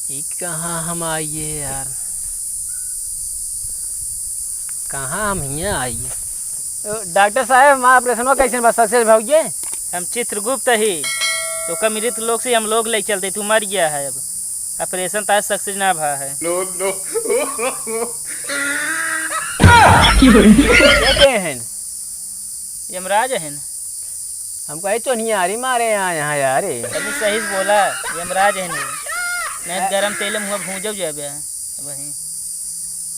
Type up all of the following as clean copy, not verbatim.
ये कहाँ हम आइए यार, कहाँ हम यहाँ आइए। डॉक्टर साहब हमारा ऑपरेशन कैसे बस सक्सेस भौजे? हम चित्रगुप्त ही तो का मृत लोग से हम लोग ले चलते, तू मर गया है। अब ऑपरेशन ताज सक्सेस ना भा है। नो नो यमराज है न? हम कहे चोनियारी मारे यहाँ यार। अभी सही से बोला, यमराज है नहीं गरम तेल में हुआ भूंजो जाबे वही।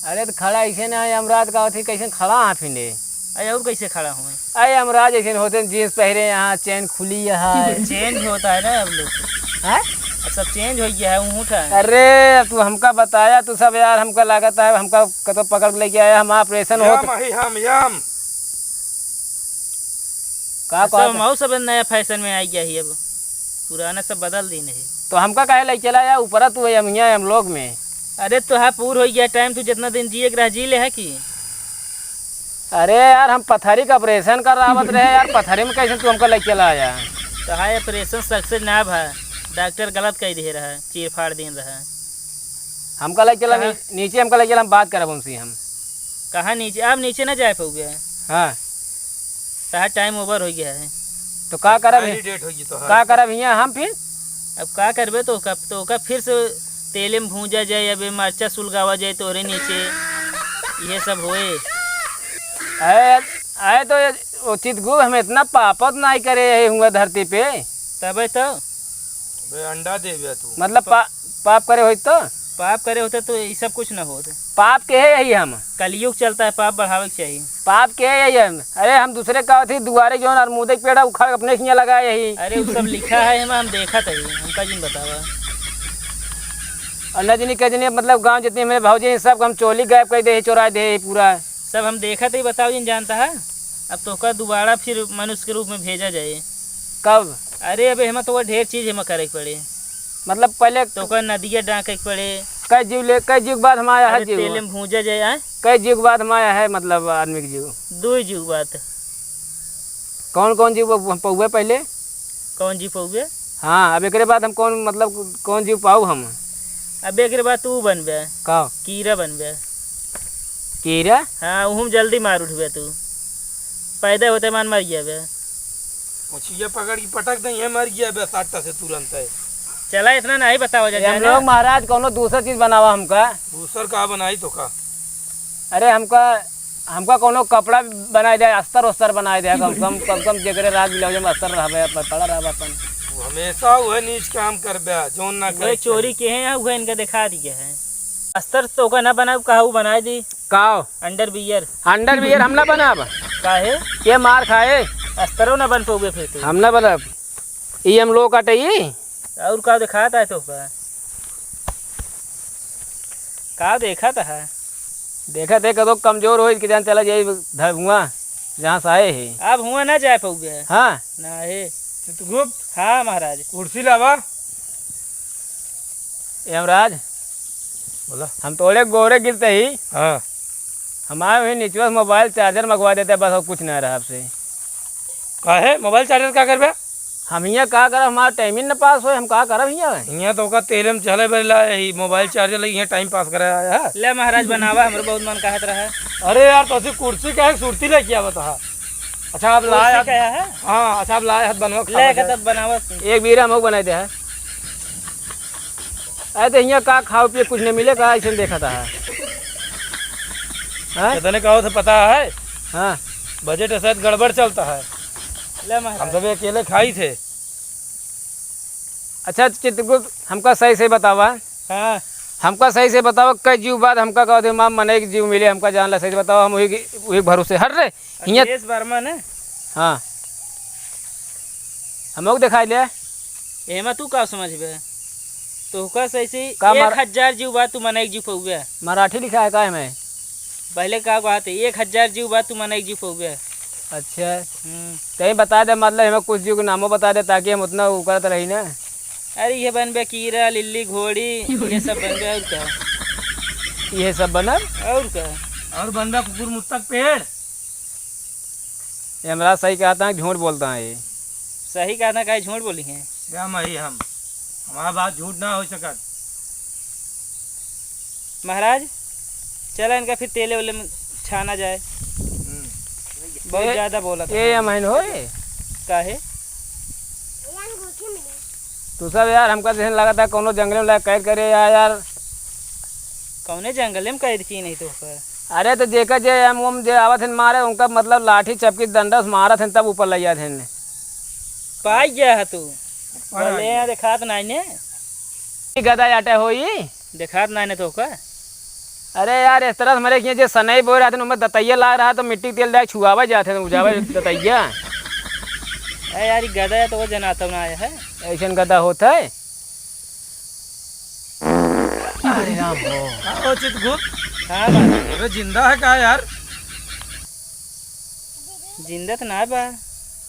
अरे तो खड़ा ऐसे ना यमराज का थी, कैसे खड़ा हाँ फिंडे। अरे और कैसे खड़ा हुए? अरे यमराज ऐसे होते जीन्स पहरे, यहाँ चैन खुली है। चेंज होता है ना अब लोग, अब सब चेंज हो गया है। ऊँट है। अरे तू हमका बताया तू सब यार, हमका लागत है हमका कतो पकड़ लेके आया, हम ऑपरेशन हो हम का सब सब नया फैशन में आ गया ही। अब पुराना सब बदल दी नहीं। तो हमका कहे ले चला या ऊपर तू हम लोग में। अरे तो हाँ पूर हो गया टाइम, तू जितना दिन जिए रह जी ले है कि। अरे यार हम पथरी का ऑपरेशन कर रहा रहे यार, पथरी में कैसे तू हमका ले चला आया। तो हाँ ऑपरेशन सक्सेस ना भा, डॉक्टर गलत कह दे रहा है, चीर फाड़ दिन रहा। हमका ले चला नीचे, हमका ले चला, हम बात करब उनसे। हम कहाँ नीचे? आप नीचे ना जा पाओगे। हाँ तो टाइम ओवर हो गया है। तो का करब, डेट होगी तो का करब यहाँ हम फिर? अब का करबे तो का फिर से तेले में भूंजा जाए, अब मरचा सुलगावा जाए तोरे नीचे, ये सब होए। आए तो उचित गु हम इतना पापत नहीं करे हुआ धरती पे, तबे तो अंडा दे तू मतलब पाप करे हो तो पाप करे होते तो ये सब कुछ न होता। पाप के है यही हम, कलयुग चलता है, पाप बढ़ावे के चाहिए। पाप के है यही हम। अरे हम दूसरे का थी दुआरे जो अरमुदे के पेड़ा उखाड़ अपने खिया लगाए यही। अरे वो सब लिखा है हम देखा था, हमका जिन बतावा। और न जनी कजनी मतलब गांव जितने मेरे भाजी सब हम चोली गायब कर दे, चोरा दे पूरा सब हम देखा था। बताओ जिन जानता है। अब तो का दोबारा फिर मनुष्य के रूप में भेजा जाए कब? अरे अब हमें तो ढेर चीज हमें करे पड़े, मतलब पहले तो का नदिया डाके पड़े। कई जीव बाद हम आया है, तेल में भूंजा जाए। कई जीव बाद हम आया है, मतलब आदमी के जीव 2 जीव बात। कौन कौन जीव पौवे पहले? कौन जीव पौवे? हाँ अब एक बाद हम कौन मतलब कौन जीव पाऊ हम? अब एक बाद तू बनबे का कीड़ा बनबे। कीड़ा? हाँ उहुम जल्दी मार उठबे, तू पैदा होते मान मर गया बे। मछिया पकड़ की पटक दे मर गया बे 60 से तुरंत है। चला इतना नहीं बताओ हम लोग महाराज कोनो दूसरा चीज बनावा हमका। दूसर का बनाई तो का? अरे हमका कोनो कपड़ा बनाए दे, अस्तर उस्तर बनाए दे, कम कम जगरे रात बिलाव जब अस्तर रहबे पड़ा रहबे अपन। हमेशा वह नीच काम करबे जोन ना करे। चोरी के हैं वह इनका दिखा दिया है। अस्तर तो का ना बनाओ, कहू बनाए दी। काओ अंडरवियर हम ना बनाब काहे ये मार खाए, अस्तरों ना बन पाओगे फिर तो। हम ना बनब। ये हम लोग कटई और का दिखाता है तो का देखा था है? देखा थे कदो कमजोर हो कि जान चला जाए धुआं जहाँ से आए है। अब हुआ ना जा पाओगे। हाँ ना है चित्रगुप्त। हाँ महाराज। कुर्सी लावा। यमराज बोला। हम थोड़े गोरे गिरते ही हाँ हमारे वही नीचे मोबाइल चार्जर मंगवा देते, बस और कुछ नहीं रहा आपसे। का है मोबाइल चार्जर का करबे? हम यहाँ का करब, हमारा टाइम ही न पास हो, हम का करब यहाँ तो का तेल में चले बेला यही मोबाइल चार्जर लगी यहाँ टाइम पास करे है। ले महाराज बनावा, हमरो बहुत मन कहत रहा है। अरे यार तो ऐसी कुर्सी का है, सुरती लेके आवा तो। अच्छा आप लाए क्या है? हाँ अच्छा आप लाए हाथ बनवा ले के तब बनावा। एक बीरा हम बनाए दे है। अरे तो यहाँ का खाओ पिए कुछ नहीं मिले का, ऐसे देखा था। कितने का हो तो पता है? हाँ बजट शायद गड़बड़ चलता है। ले हम महाराज सब अकेले खाई थे। अच्छा चित्रगुप्त हमका सही से बतावा। हाँ हमका सही से बताओ कई जीव बाद हमका कहो थे माम मने जीव मिले, हमका जान ला सही से बताओ। हम वही भरोसे हट रहे यहाँ। अखिलेश वर्मा ने हाँ हम लोग दिखाई ले। एमा तू का समझबे? तो का सही से का 1000 जीव बात तू मने एक जीव पौगे। मराठी लिखा है का है मैं? पहले का बात है 1000 जीव बात तू मने एक जीव पौगे। अच्छा कहीं बता दे, मतलब हमें कुछ जीव के नामों बता दे ताकि हम उतना वो करते रही ना। अरे ये बनबे कीड़ा लिल्ली घोड़ी ये सब बनबे। और क्या? ये सब बनब और क्या? और बंदा कुकुर मुत्तक पेड़। ये हमारा सही कहता है, झूठ बोलता है ये। सही कहा था, कहीं झूठ बोली है। क्या मही हम हमारा बात झूठ ना हो सकत। महाराज चला इनका फिर तेले वेले में छाना जाए। बहुत ये- ज्यादा बोला था। ये अमैन हो ये काहे? तू सब यार हमका जैसे लगा था कोनो जंगल में लगा कैद करे यार। कौने जंगल में कैद की नहीं तो पर? अरे तो जेकर जे हम जे आवत हन मारे उनका मतलब लाठी चपकी डंडा से मारत हन तब ऊपर ले जात हन। पाई गया है तू? बोले यार देखात नहीं ने, गदा आटे होई। देखात नहीं ने तो का। अरे यार इस तरह से हमारे किए जे सनई बोल रहे थे उनमें दतैया ला रहा तो मिट्टी तेल डाल छुआवा जाते थे उजावा दतैया। अरे यार ये गधा है तो वो जनाता ना आया है। ऐसा गदा होता है। अरे राम हो हाँ चित्रगुप्त, हाँ महाराज, अबे जिंदा है का यार? जिंदा तो ना बा।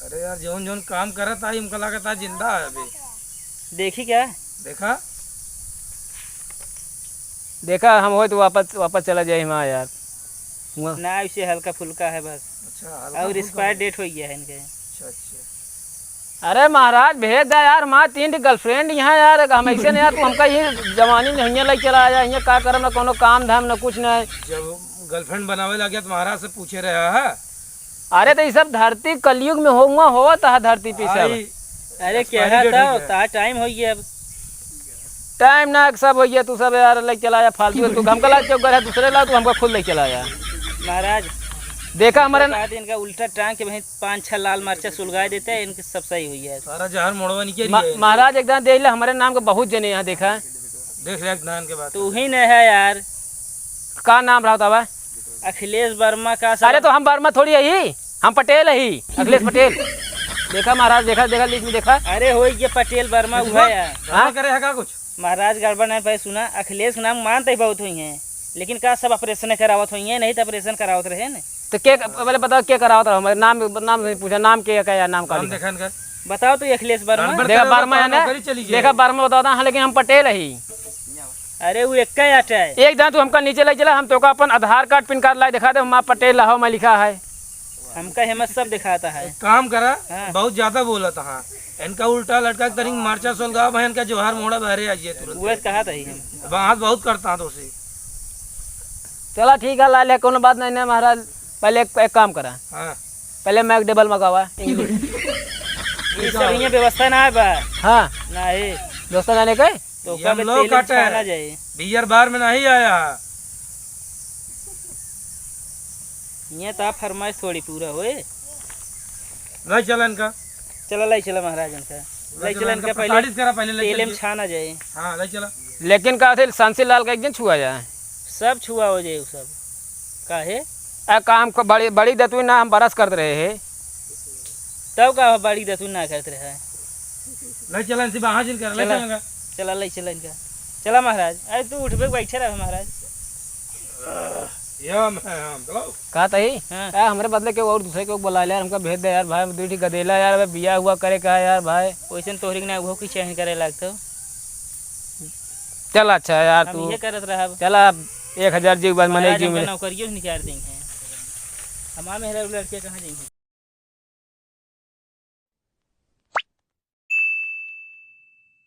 अरे यार जौन जौन काम करत आई हमको लगता है जिंदा है अभी। देखी क्या? देखा देखा हम हो तो वापस वापस चला जाए वहाँ यार। हुआ। ना इसे हल्का फुल्का है बस। अच्छा हल्का और फुल्का एक्सपायर है। डेट हो गया है इनके। अच्छा अच्छा। अरे महाराज भेज दे यार माँ 3 गर्लफ्रेंड यहाँ यार हम ऐसे नहीं यार तू हमका ये जवानी में यहाँ लग चला आया यहाँ का करम ना कोनो काम धाम ना कुछ नहीं। जब गर्लफ्रेंड बनावे लगे तो महाराज से पूछे रहा है। अरे तो ये सब धरती कलयुग में होता था धरती पे सब। आई, अरे क्या expiry date था हो गया। ता टाइम हो गया अब। टाइम ना सब हो गया तू सब यार लग चला आया फालतू तू हमका ला चौक है दूसरे ला तू हमका खुद ले चला आया। महाराज देखा हमारे कहा था इनका उल्टा टांग के वहीं 5-6 लाल मरचा सुलगा देते हैं, इनकी सब सही हुई है। सारा जहर मोड़वा निकल महाराज एकदम देख ले हमारे नाम के बहुत जने यहाँ देखा। देख लिया धान के बाद। तू ही न है यार, का नाम रहा था अखिलेश वर्मा का अरे तो हम वर्मा थोड़ी है हम पटेल ही अखिलेश पटेल। देखा महाराज देखा देखा लिस्ट में देखा। अरे हो गया पटेल वर्मा हुआ यार। हाँ करे है का कुछ? महाराज गड़बड़ नहीं भाई सुना, अखिलेश के नाम मानते ही बहुत हुई हैं, लेकिन का सब ऑपरेशन करावत हुई हैं, नहीं तो ऑपरेशन करावत रहे न। तो के पहले बताओ क्या करा होता हमारे नाम नाम नहीं पूछा नाम क्या क्या नाम का हम लिखा? देखा इनका। बताओ तो अखिलेश वर्मा। गड़बड़ देखा करे वर्मा है तो ना नौकरी चली जाए। देखा वर्मा बताता हाँ लेकिन हम पटेल ही। अरे वो एक ही आटा है। एक दिन तू हमका नीचे ले चला हम तो अपन आधार कार्ड पैन कार्ड ला दिखा दे हम पटेल रहा मैं लिखा है। हमका हिम्मत सब दिखाता है। काम करा हाँ। बहुत ज्यादा बोला था। हाँ इनका उल्टा लटका के तरिंग मार्चा सोलगा भाई इनका जोहार मोड़ा बहरे आइए तुरंत। वो कहा था ही हम। बात बहुत करता हूँ तो उसे। चला ठीक है ला ले कोनो बात नहीं ना महाराज। पहले एक काम करा हाँ पहले मैं एक टेबल मंगावा इंग्लिश। ये सब यहाँ व्यवस्था ना है बा हाँ ना है दोस्तों जाने के तो ये हम कब लोग तेल काटे हैं। छाना जाए। बियर बार में नहीं आया। ये तो फरमाइश थोड़ी पूरा होए। नहीं चला इनका। चला लाई चला महाराज इनका लाई चला इनका पहले तारीफ करा पहले ले तेल में चलिए। छाना जाए। हाँ ले चला। लेकिन का थे सांसी लाल का एक दिन छुआ जाए। सब छुआ हो जाए वो सब काहे। आ काम को बड़ी बड़ी दतुई ना हम बरस करते रहे है। तब का बड़ी दतुन ना करते रहा। नहीं चला इनसे बाहर जिन कर ले चला। चलेगा। चला लाई चला इनका। चला महाराज अरे तू उठ पे बैठे रहा महाराज। हम चलो। कहा था ही हाँ। हमारे बदले के और दूसरे को बुला ले यार हमका भेज दे यार भाई दूठी गदेला यार अबे बिया हुआ करे का यार भाई। वैसे तोहरी के ना वो की चेंज करे लगता। चल अच्छा यार हम तू ये करत रहा। चला 1000 जीव बाद मने जीव मिले। नौकरियों निकाल देंगे। हमारे मेहरा लड़के कहाँ जाएंगे।